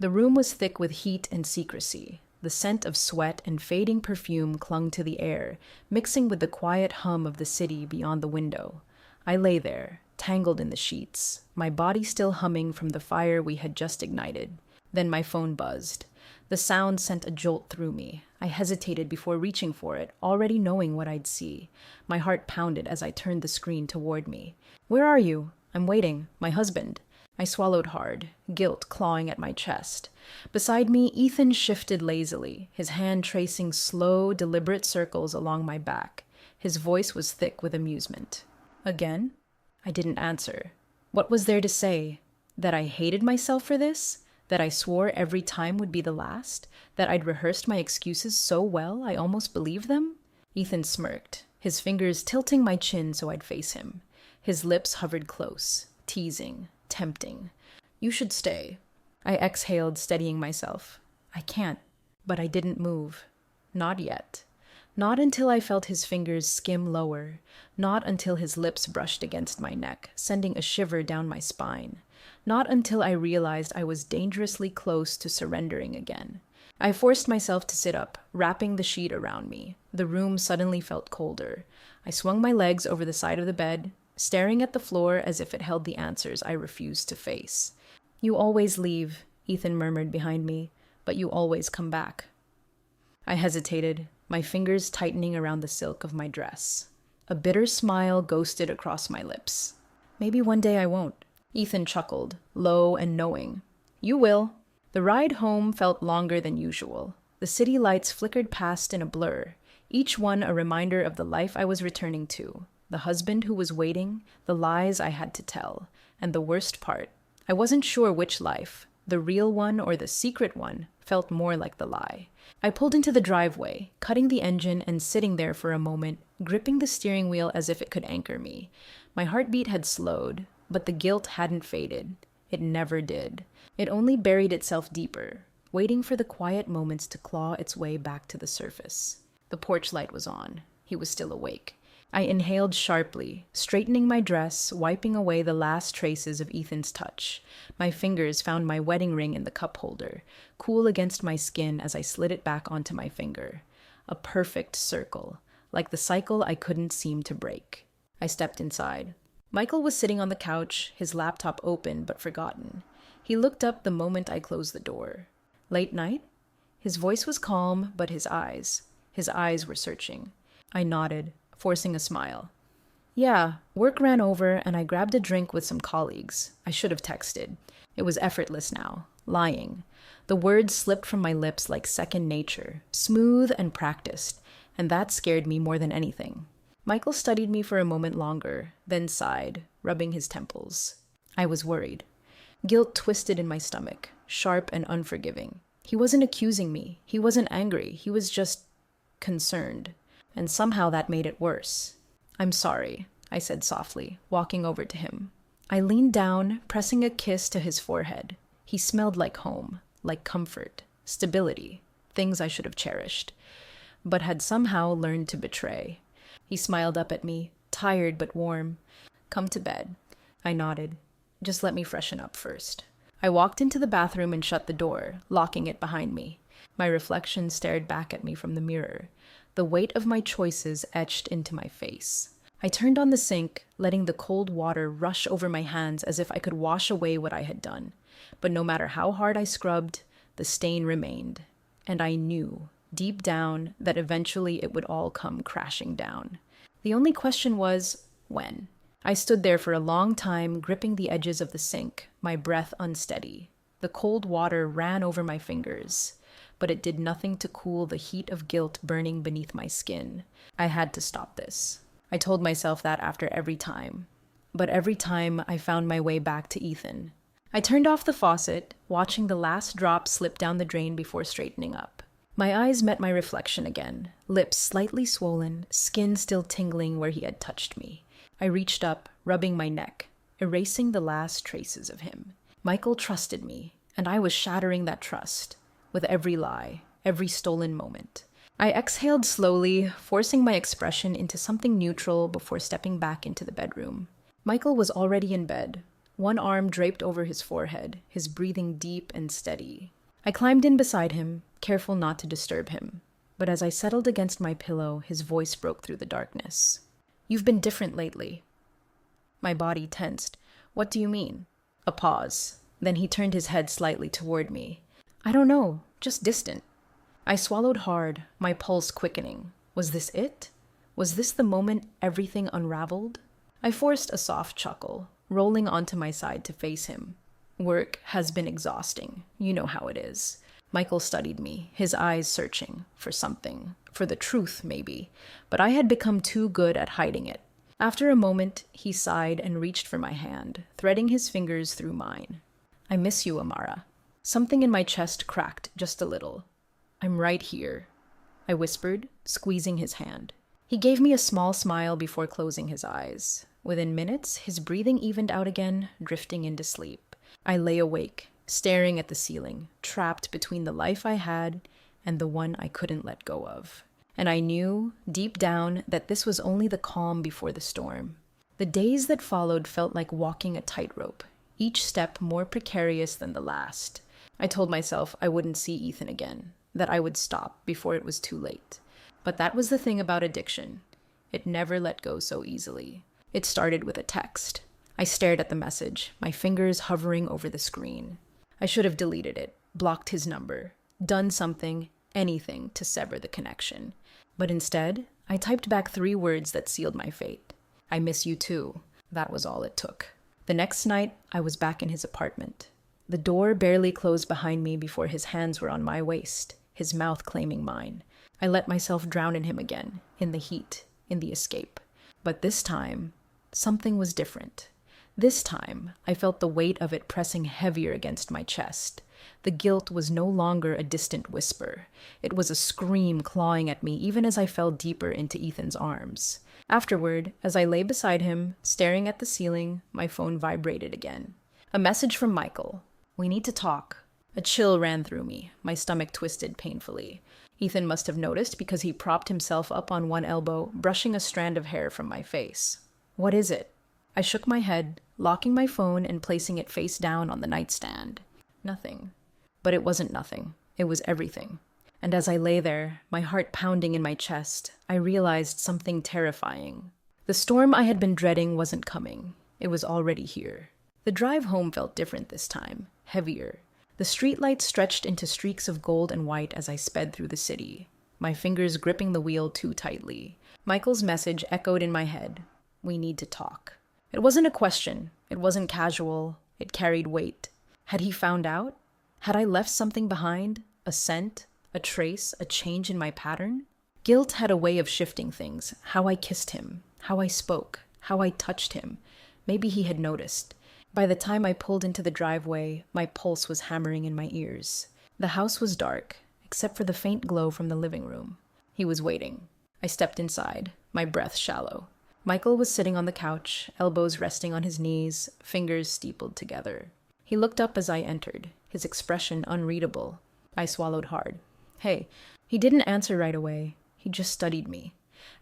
The room was thick with heat and secrecy. The scent of sweat and fading perfume clung to the air, mixing with the quiet hum of the city beyond the window. I lay there, tangled in the sheets, my body still humming from the fire we had just ignited. Then my phone buzzed. The sound sent a jolt through me. I hesitated before reaching for it, already knowing what I'd see. My heart pounded as I turned the screen toward me. "Where are you?" "I'm waiting. My husband." I swallowed hard, guilt clawing at my chest. Beside me, Ethan shifted lazily, his hand tracing slow, deliberate circles along my back. His voice was thick with amusement. "Again?" I didn't answer. What was there to say? That I hated myself for this? That I swore every time would be the last? That I'd rehearsed my excuses so well I almost believed them? Ethan smirked, his fingers tilting my chin so I'd face him. His lips hovered close, teasing, tempting. "You should stay." I exhaled, steadying myself. "I can't." But I didn't move. Not yet. Not until I felt his fingers skim lower. Not until his lips brushed against my neck, sending a shiver down my spine. Not until I realized I was dangerously close to surrendering again. I forced myself to sit up, wrapping the sheet around me. The room suddenly felt colder. I swung my legs over the side of the bed, staring at the floor as if it held the answers I refused to face. "You always leave," Ethan murmured behind me, "but you always come back." I hesitated, my fingers tightening around the silk of my dress. A bitter smile ghosted across my lips. "Maybe one day I won't." Ethan chuckled, low and knowing. "You will." The ride home felt longer than usual. The city lights flickered past in a blur, each one a reminder of the life I was returning to, the husband who was waiting, the lies I had to tell, and the worst part, I wasn't sure which life, the real one or the secret one, felt more like the lie. I pulled into the driveway, cutting the engine and sitting there for a moment, gripping the steering wheel as if it could anchor me. My heartbeat had slowed, but the guilt hadn't faded. It never did. It only buried itself deeper, waiting for the quiet moments to claw its way back to the surface. The porch light was on. He was still awake. I inhaled sharply, straightening my dress, wiping away the last traces of Ethan's touch. My fingers found my wedding ring in the cup holder, cool against my skin as I slid it back onto my finger. A perfect circle, like the cycle I couldn't seem to break. I stepped inside. Michael was sitting on the couch, his laptop open but forgotten. He looked up the moment I closed the door. "Late night?" His voice was calm, but his eyes were searching. I nodded, forcing a smile. "Yeah, work ran over and I grabbed a drink with some colleagues. I should have texted. It was effortless now, lying. The words slipped from my lips like second nature, smooth and practiced, and that scared me more than anything." Michael studied me for a moment longer, then sighed, rubbing his temples. I was worried. Guilt twisted in my stomach, sharp and unforgiving. He wasn't accusing me. He wasn't angry. He was just concerned. And somehow that made it worse. "I'm sorry," I said softly, walking over to him. I leaned down, pressing a kiss to his forehead. He smelled like home, like comfort, stability, things I should have cherished, but had somehow learned to betray. He smiled up at me, tired but warm. "Come to bed." I nodded. "Just let me freshen up first." I walked into the bathroom and shut the door, locking it behind me. My reflection stared back at me from the mirror, the weight of my choices etched into my face. I turned on the sink, letting the cold water rush over my hands as if I could wash away what I had done. But no matter how hard I scrubbed, the stain remained. And I knew, deep down, that eventually it would all come crashing down. The only question was, when? I stood there for a long time, gripping the edges of the sink, my breath unsteady. The cold water ran over my fingers, but it did nothing to cool the heat of guilt burning beneath my skin. I had to stop this. I told myself that after every time. But every time I found my way back to Ethan. I turned off the faucet, watching the last drop slip down the drain before straightening up. My eyes met my reflection again, lips slightly swollen, skin still tingling where he had touched me. I reached up, rubbing my neck, erasing the last traces of him. Michael trusted me, and I was shattering that trust, with every lie, every stolen moment. I exhaled slowly, forcing my expression into something neutral before stepping back into the bedroom. Michael was already in bed, one arm draped over his forehead, his breathing deep and steady. I climbed in beside him, careful not to disturb him. But as I settled against my pillow, his voice broke through the darkness. "You've been different lately." My body tensed. "What do you mean?" A pause. Then he turned his head slightly toward me. "I don't know, just distant." I swallowed hard, my pulse quickening. Was this it? Was this the moment everything unraveled? I forced a soft chuckle, rolling onto my side to face him. "Work has been exhausting. You know how it is." Michael studied me, his eyes searching for something, for the truth, maybe, but I had become too good at hiding it. After a moment, he sighed and reached for my hand, threading his fingers through mine. "I miss you, Amara." Something in my chest cracked just a little. "I'm right here," I whispered, squeezing his hand. He gave me a small smile before closing his eyes. Within minutes, his breathing evened out again, drifting into sleep. I lay awake, staring at the ceiling, trapped between the life I had and the one I couldn't let go of. And I knew, deep down, that this was only the calm before the storm. The days that followed felt like walking a tightrope, each step more precarious than the last. I told myself I wouldn't see Ethan again, that I would stop before it was too late. But that was the thing about addiction. It never let go so easily. It started with a text. I stared at the message, my fingers hovering over the screen. I should have deleted it, blocked his number, done something, anything to sever the connection. But instead, I typed back 3 words that sealed my fate. "I miss you too." That was all it took. The next night, I was back in his apartment. The door barely closed behind me before his hands were on my waist, his mouth claiming mine. I let myself drown in him again, in the heat, in the escape. But this time, something was different. This time, I felt the weight of it pressing heavier against my chest. The guilt was no longer a distant whisper. It was a scream clawing at me even as I fell deeper into Ethan's arms. Afterward, as I lay beside him, staring at the ceiling, my phone vibrated again. A message from Michael. "We need to talk." A chill ran through me, my stomach twisted painfully. Ethan must have noticed because he propped himself up on one elbow, brushing a strand of hair from my face. "What is it?" I shook my head, locking my phone and placing it face down on the nightstand. Nothing. But it wasn't nothing. It was everything. And as I lay there, my heart pounding in my chest, I realized something terrifying. The storm I had been dreading wasn't coming. It was already here. The drive home felt different this time, heavier. The streetlights stretched into streaks of gold and white as I sped through the city, my fingers gripping the wheel too tightly. Michael's message echoed in my head. "We need to talk." It wasn't a question. It wasn't casual. It carried weight. Had he found out? Had I left something behind? A scent? A trace? A change in my pattern? Guilt had a way of shifting things. How I kissed him. How I spoke. How I touched him. Maybe he had noticed. By the time I pulled into the driveway, my pulse was hammering in my ears. The house was dark, except for the faint glow from the living room. He was waiting. I stepped inside, my breath shallow. Michael was sitting on the couch, elbows resting on his knees, fingers steepled together. He looked up as I entered, his expression unreadable. I swallowed hard. "Hey." He didn't answer right away. He just studied me,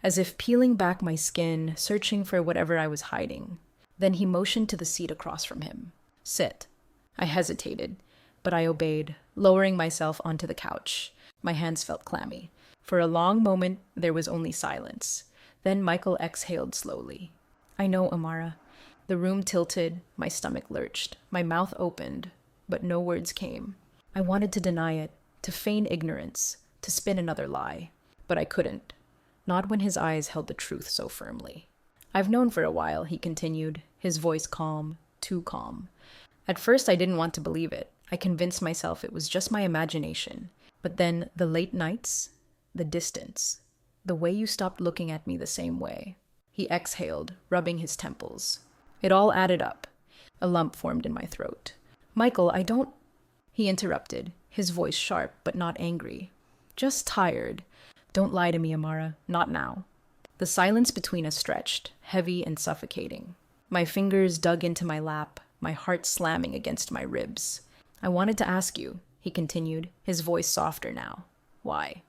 as if peeling back my skin, searching for whatever I was hiding. Then he motioned to the seat across from him. "Sit." I hesitated, but I obeyed, lowering myself onto the couch. My hands felt clammy. For a long moment, there was only silence. Then Michael exhaled slowly. "I know, Amara." The room tilted, my stomach lurched, my mouth opened, but no words came. I wanted to deny it, to feign ignorance, to spin another lie. But I couldn't. Not when his eyes held the truth so firmly. "I've known for a while," he continued, his voice calm, too calm. At first I didn't want to believe it. I convinced myself it was just my imagination. But then the late nights, the distance, the way you stopped looking at me the same way. He exhaled, rubbing his temples. It all added up. A lump formed in my throat. "Michael, I don't—" He interrupted, his voice sharp but not angry. "Just tired. Don't lie to me, Amara. Not now." The silence between us stretched, heavy and suffocating. My fingers dug into my lap, my heart slamming against my ribs. "I wanted to ask you," he continued, his voice softer now. "Why?"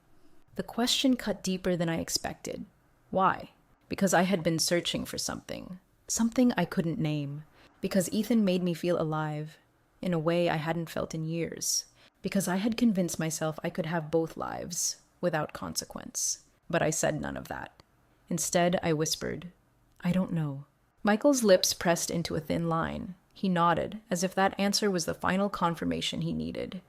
The question cut deeper than I expected. Why? Because I had been searching for something. Something I couldn't name. Because Ethan made me feel alive, in a way I hadn't felt in years. Because I had convinced myself I could have both lives, without consequence. But I said none of that. Instead, I whispered, I don't know. Michael's lips pressed into a thin line. He nodded, as if that answer was the final confirmation he needed.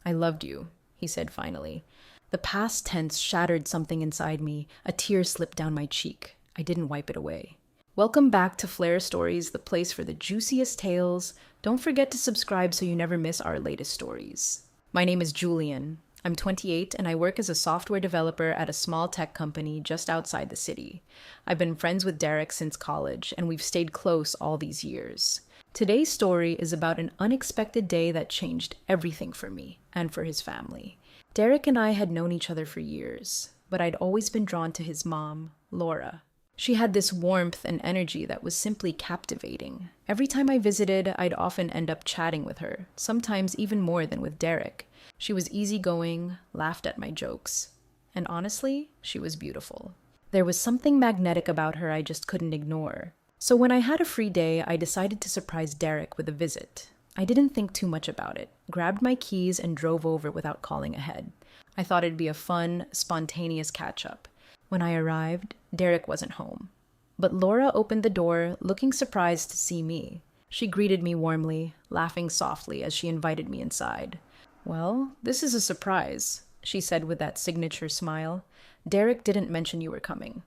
I loved you, he said finally. The past tense shattered something inside me. A tear slipped down my cheek. I didn't wipe it away. Welcome back to Flair Stories, the place for the juiciest tales. Don't forget to subscribe so you never miss our latest stories. My name is Julian. I'm 28 and I work as a software developer at a small tech company just outside the city. I've been friends with Derek since college and we've stayed close all these years. Today's story is about an unexpected day that changed everything for me and for his family. Derek and I had known each other for years, but I'd always been drawn to his mom, Laura. She had this warmth and energy that was simply captivating. Every time I visited, I'd often end up chatting with her, sometimes even more than with Derek. She was easygoing, laughed at my jokes, and honestly, she was beautiful. There was something magnetic about her I just couldn't ignore. So when I had a free day, I decided to surprise Derek with a visit. I didn't think too much about it, grabbed my keys and drove over without calling ahead. I thought it'd be a fun, spontaneous catch-up. When I arrived, Derek wasn't home. But Laura opened the door, looking surprised to see me. She greeted me warmly, laughing softly as she invited me inside. Well, this is a surprise, she said with that signature smile. Derek didn't mention you were coming.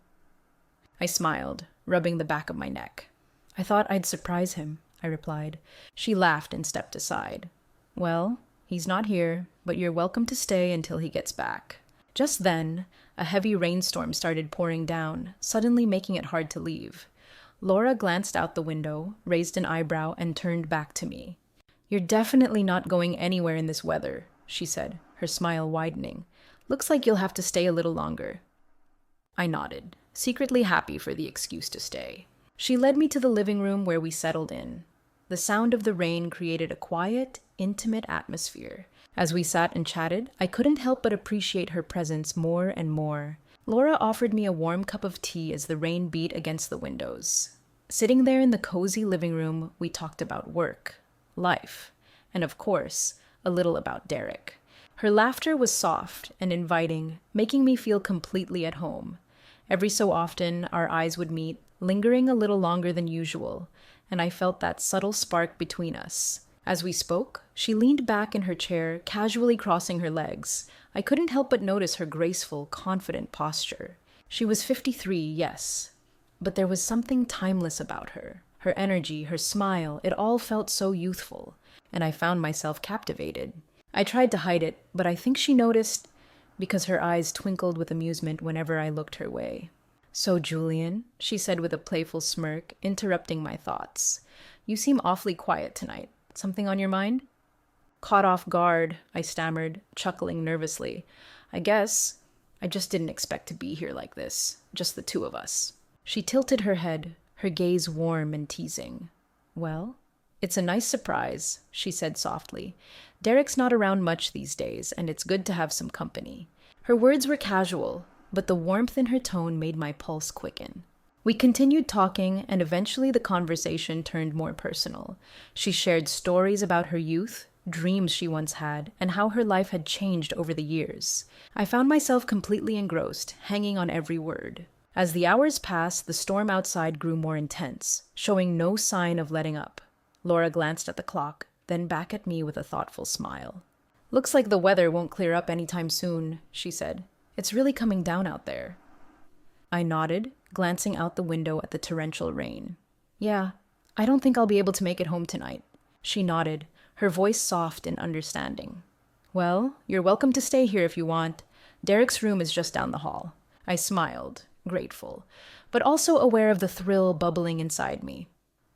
I smiled, rubbing the back of my neck. I thought I'd surprise him, I replied. She laughed and stepped aside. Well, he's not here, but you're welcome to stay until he gets back. Just then, a heavy rainstorm started pouring down, suddenly making it hard to leave. Laura glanced out the window, raised an eyebrow, and turned back to me. You're definitely not going anywhere in this weather, she said, her smile widening. Looks like you'll have to stay a little longer. I nodded, secretly happy for the excuse to stay. She led me to the living room where we settled in. The sound of the rain created a quiet, intimate atmosphere. As we sat and chatted, I couldn't help but appreciate her presence more and more. Laura offered me a warm cup of tea as the rain beat against the windows. Sitting there in the cozy living room, we talked about work, life, and of course, a little about Derek. Her laughter was soft and inviting, making me feel completely at home. Every so often, our eyes would meet, lingering a little longer than usual, and I felt that subtle spark between us. As we spoke, she leaned back in her chair, casually crossing her legs. I couldn't help but notice her graceful, confident posture. She was 53, yes, but there was something timeless about her. Her energy, her smile, it all felt so youthful, and I found myself captivated. I tried to hide it, but I think she noticed, because her eyes twinkled with amusement whenever I looked her way. So, Julian, she said with a playful smirk, interrupting my thoughts. You seem awfully quiet tonight. Something on your mind? Caught off guard, I stammered, chuckling nervously. I guess I just didn't expect to be here like this, just the two of us. She tilted her head, her gaze warm and teasing. Well, it's a nice surprise, she said softly. Derek's not around much these days, and it's good to have some company. Her words were casual, but the warmth in her tone made my pulse quicken. We continued talking, and eventually the conversation turned more personal. She shared stories about her youth, dreams she once had, and how her life had changed over the years. I found myself completely engrossed, hanging on every word. As the hours passed, the storm outside grew more intense, showing no sign of letting up. Laura glanced at the clock, then back at me with a thoughtful smile. Looks like the weather won't clear up anytime soon, she said. It's really coming down out there. I nodded, glancing out the window at the torrential rain. Yeah, I don't think I'll be able to make it home tonight. She nodded, her voice soft and understanding. Well, you're welcome to stay here if you want. Derek's room is just down the hall. I smiled, grateful, but also aware of the thrill bubbling inside me.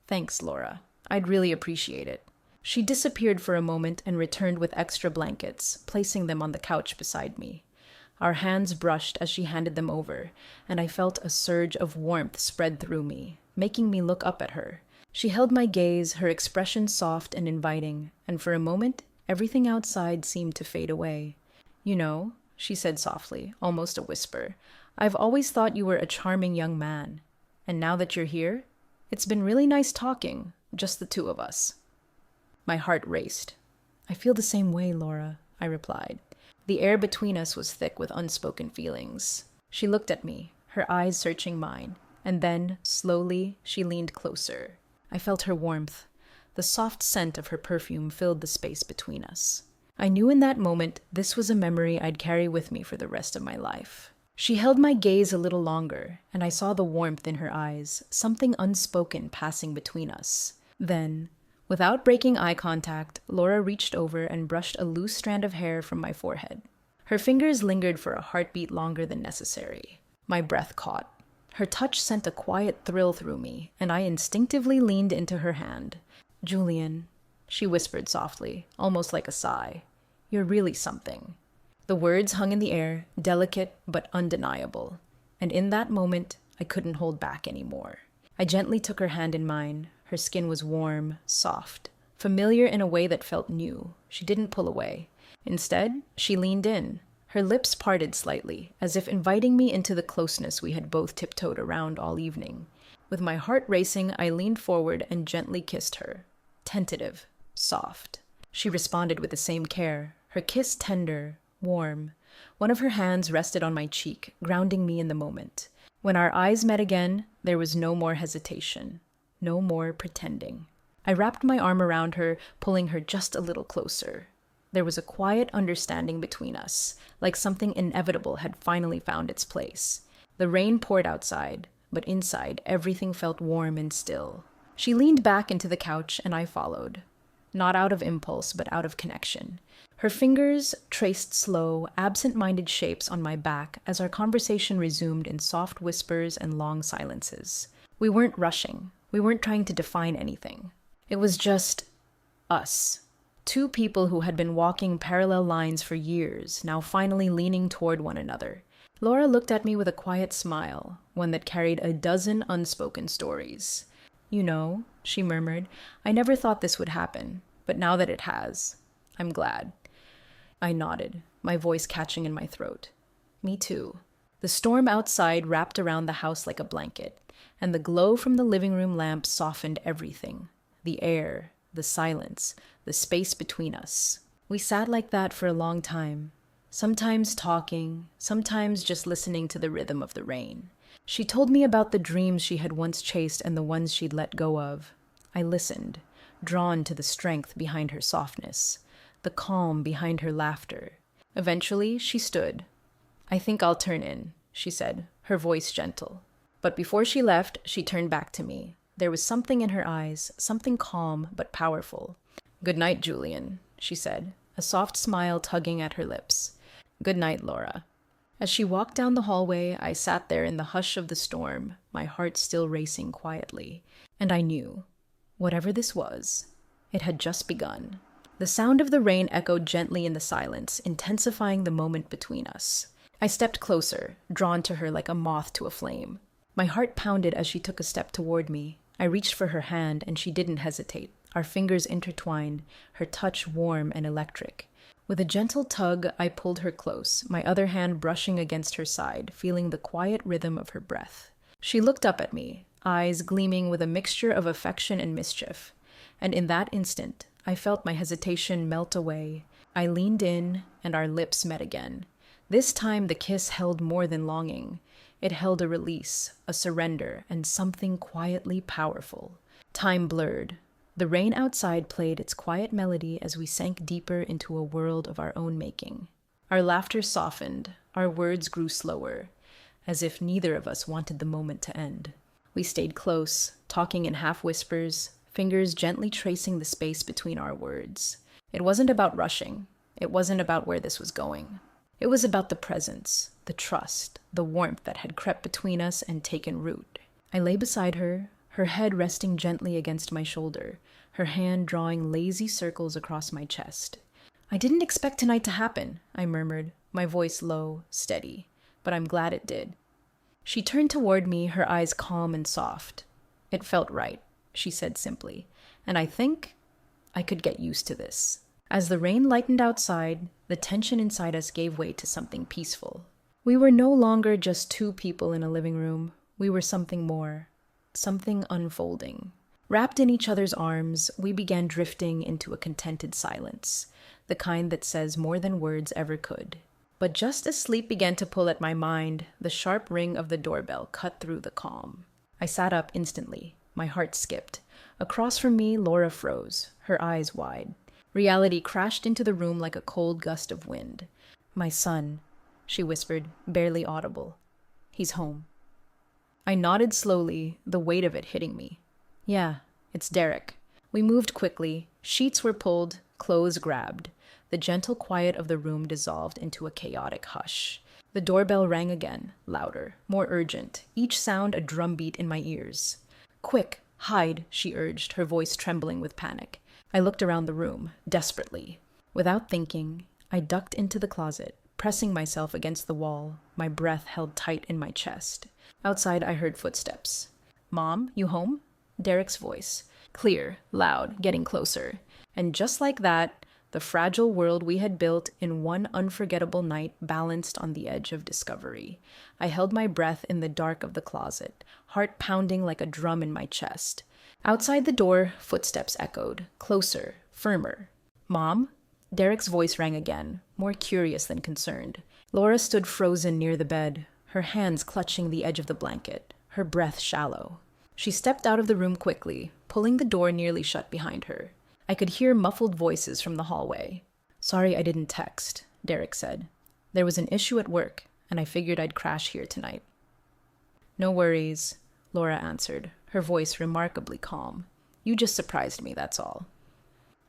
Thanks, Laura. I'd really appreciate it. She disappeared for a moment and returned with extra blankets, placing them on the couch beside me. Our hands brushed as she handed them over, and I felt a surge of warmth spread through me, making me look up at her. She held my gaze, her expression soft and inviting, and for a moment, everything outside seemed to fade away. You know, she said softly, almost a whisper, I've always thought you were a charming young man. And now that you're here, it's been really nice talking, Just the two of us. My heart raced. I feel the same way, Laura, I replied. The air between us was thick with unspoken feelings. She looked at me, her eyes searching mine, and then, slowly, she leaned closer. I felt her warmth. The soft scent of her perfume filled the space between us. I knew in that moment this was a memory I'd carry with me for the rest of my life. She held my gaze a little longer, and I saw the warmth in her eyes, something unspoken passing between us. Then, without breaking eye contact, Laura reached over and brushed a loose strand of hair from my forehead. Her fingers lingered for a heartbeat longer than necessary. My breath caught. Her touch sent a quiet thrill through me, and I instinctively leaned into her hand. "Julian," she whispered softly, almost like a sigh, "you're really something." The words hung in the air, delicate but undeniable, and in that moment, I couldn't hold back anymore. I gently took her hand in mine. Her skin was warm, soft, familiar in a way that felt new. She didn't pull away. Instead, she leaned in. Her lips parted slightly, as if inviting me into the closeness we had both tiptoed around all evening. With my heart racing, I leaned forward and gently kissed her. Tentative, soft. She responded with the same care, her kiss tender, warm. One of her hands rested on my cheek, grounding me in the moment. When our eyes met again, there was no more hesitation, no more pretending. I wrapped my arm around her, pulling her just a little closer. There was a quiet understanding between us, like something inevitable had finally found its place. The rain poured outside, but inside everything felt warm and still. She leaned back into the couch and I followed. Not out of impulse, but out of connection. Her fingers traced slow, absent-minded shapes on my back as our conversation resumed in soft whispers and long silences. We weren't rushing. We weren't trying to define anything. It was just us. Two people who had been walking parallel lines for years, now finally leaning toward one another. Laura looked at me with a quiet smile, one that carried a dozen unspoken stories. "You know," she murmured, "I never thought this would happen, but now that it has, I'm glad." I nodded, my voice catching in my throat. Me too. The storm outside wrapped around the house like a blanket, and the glow from the living room lamp softened everything. The air, the silence, the space between us. We sat like that for a long time, sometimes talking, sometimes just listening to the rhythm of the rain. She told me about the dreams she had once chased and the ones she'd let go of. I listened, drawn to the strength behind her softness, the calm behind her laughter. Eventually, she stood. "I think I'll turn in," she said, her voice gentle. But before she left, she turned back to me. There was something in her eyes, something calm but powerful. "Good night, Julian," she said, a soft smile tugging at her lips. "Good night, Laura." As she walked down the hallway, I sat there in the hush of the storm, my heart still racing quietly. And I knew, whatever this was, it had just begun. The sound of the rain echoed gently in the silence, intensifying the moment between us. I stepped closer, drawn to her like a moth to a flame. My heart pounded as she took a step toward me. I reached for her hand, and she didn't hesitate. Our fingers intertwined, her touch warm and electric. With a gentle tug, I pulled her close, my other hand brushing against her side, feeling the quiet rhythm of her breath. She looked up at me, eyes gleaming with a mixture of affection and mischief. And in that instant, I felt my hesitation melt away. I leaned in, and our lips met again. This time the kiss held more than longing. It held a release, a surrender, and something quietly powerful. Time blurred. The rain outside played its quiet melody as we sank deeper into a world of our own making. Our laughter softened, our words grew slower, as if neither of us wanted the moment to end. We stayed close, talking in half whispers, fingers gently tracing the space between our words. It wasn't about rushing. It wasn't about where this was going. It was about the presence, the trust, the warmth that had crept between us and taken root. I lay beside her, her head resting gently against my shoulder, her hand drawing lazy circles across my chest. "I didn't expect tonight to happen," I murmured, my voice low, steady, "but I'm glad it did." She turned toward me, her eyes calm and soft. "It felt right," she said simply, "and I think I could get used to this." As the rain lightened outside, the tension inside us gave way to something peaceful. We were no longer just two people in a living room. We were something more, something unfolding. Wrapped in each other's arms, we began drifting into a contented silence, the kind that says more than words ever could. But just as sleep began to pull at my mind, the sharp ring of the doorbell cut through the calm. I sat up instantly. My heart skipped. Across from me, Laura froze, her eyes wide. Reality crashed into the room like a cold gust of wind. "My son," she whispered, barely audible. "He's home." I nodded slowly, the weight of it hitting me. "Yeah, it's Derek." We moved quickly. Sheets were pulled, clothes grabbed. The gentle quiet of the room dissolved into a chaotic hush. The doorbell rang again, louder, more urgent, each sound a drumbeat in my ears. "Quick, hide," she urged, her voice trembling with panic. I looked around the room, desperately. Without thinking, I ducked into the closet, pressing myself against the wall, my breath held tight in my chest. Outside, I heard footsteps. "Mom, you home?" Derek's voice. Clear, loud, getting closer. And just like that, the fragile world we had built in one unforgettable night balanced on the edge of discovery. I held my breath in the dark of the closet, heart pounding like a drum in my chest. Outside the door, footsteps echoed, closer, firmer. "Mom?" Derek's voice rang again, more curious than concerned. Laura stood frozen near the bed, her hands clutching the edge of the blanket, her breath shallow. She stepped out of the room quickly, pulling the door nearly shut behind her. I could hear muffled voices from the hallway. "Sorry I didn't text," Derek said. "There was an issue at work, and I figured I'd crash here tonight." "No worries," Laura answered, her voice remarkably calm. "You just surprised me, that's all."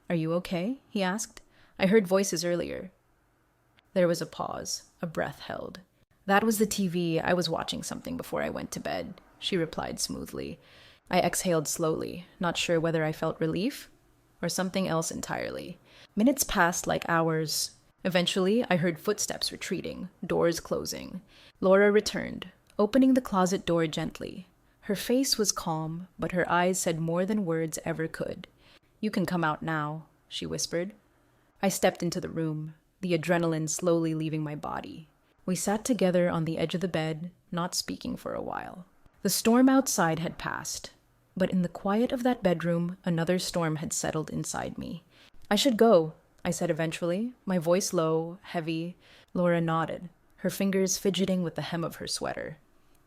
"Are you okay?" he asked. "I heard voices earlier." There was a pause, a breath held. "That was the TV. I was watching something before I went to bed," she replied smoothly. I exhaled slowly, not sure whether I felt relief or something else entirely. Minutes passed like hours. Eventually, I heard footsteps retreating, doors closing. Laura returned, opening the closet door gently. Her face was calm, but her eyes said more than words ever could. "You can come out now," she whispered. I stepped into the room, the adrenaline slowly leaving my body. We sat together on the edge of the bed, not speaking for a while. The storm outside had passed, but in the quiet of that bedroom, another storm had settled inside me. "I should go," I said eventually, my voice low, heavy. Laura nodded, her fingers fidgeting with the hem of her sweater.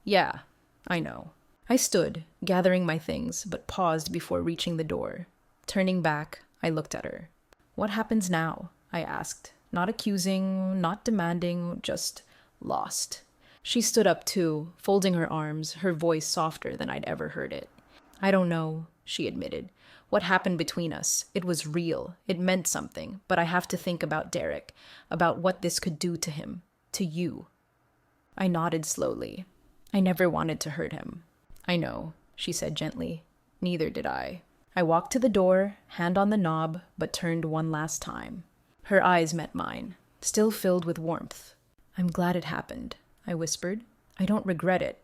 "Yeah, I know." I stood, gathering my things, but paused before reaching the door. Turning back, I looked at her. "What happens now?" I asked, not accusing, not demanding, just lost. She stood up too, folding her arms, her voice softer than I'd ever heard it. "I don't know," she admitted. "What happened between us? It was real. It meant something. But I have to think about Derek, about what this could do to him, to you." I nodded slowly. "I never wanted to hurt him." "I know," she said gently. "Neither did I." I walked to the door, hand on the knob, but turned one last time. Her eyes met mine, still filled with warmth. "I'm glad it happened," I whispered. "I don't regret it."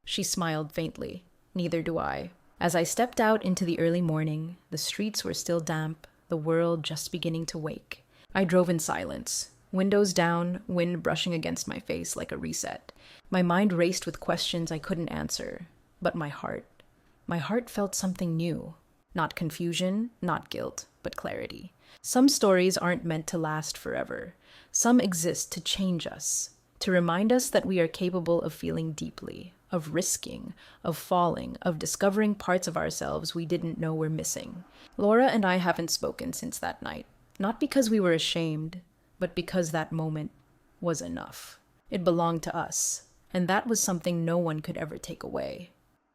She smiled faintly. "Neither do I." As I stepped out into the early morning, the streets were still damp, the world just beginning to wake. I drove in silence, windows down, wind brushing against my face like a reset. My mind raced with questions I couldn't answer. But my heart felt something new. Not confusion, not guilt, but clarity. Some stories aren't meant to last forever. Some exist to change us, to remind us that we are capable of feeling deeply, of risking, of falling, of discovering parts of ourselves we didn't know were missing. Laura and I haven't spoken since that night, not because we were ashamed, but because that moment was enough. It belonged to us, and that was something no one could ever take away.